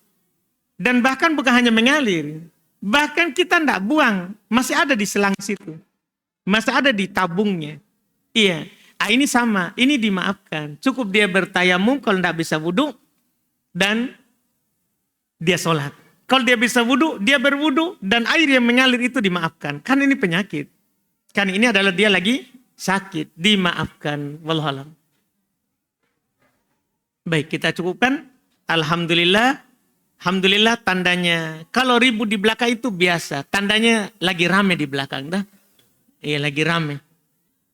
Dan bahkan bukan hanya mengalir. Bahkan kita tidak buang. Masih ada di selang situ. Masih ada di tabungnya. Iya. Ini sama. Ini dimaafkan. Cukup dia bertayamum kalau tidak bisa wudu. Dan dia sholat. Kalau dia bisa wudu, dia berwudu. Dan air yang mengalir itu dimaafkan. Kan ini penyakit. Kan ini adalah dia lagi sakit. Dimaafkan. Wallahualam. Baik, kita cukupkan. Alhamdulillah. Alhamdulillah tandanya. Kalau ribut di belakang itu biasa. Tandanya lagi rame di belakang. Dah. Iya, lagi rame.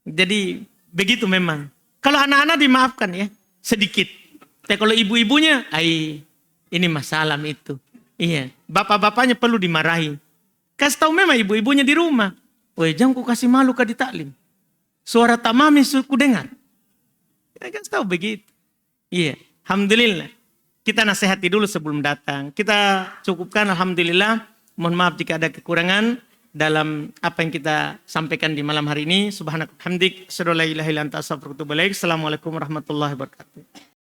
Jadi begitu memang. Kalau anak-anak dimaafkan ya. Sedikit. Tapi kalau ibu-ibunya, ini masalah itu. Iya. Bapak-bapaknya perlu dimarahi. Kasih tahu memang ibu-ibunya di rumah. Woi, jangan ku kasih malu ke di taklim. Suara tamami ku dengar. Kita kasih tahu begitu. Iya, alhamdulillah. Kita nasihati dulu sebelum datang. Kita cukupkan, alhamdulillah. Mohon maaf jika ada kekurangan dalam apa yang kita sampaikan di malam hari ini. Subhanakallahumma hamdik, asyhadu an la ilaha illa anta astaghfiruka wa atubu ilaik. Assalamualaikum warahmatullahi wabarakatuh.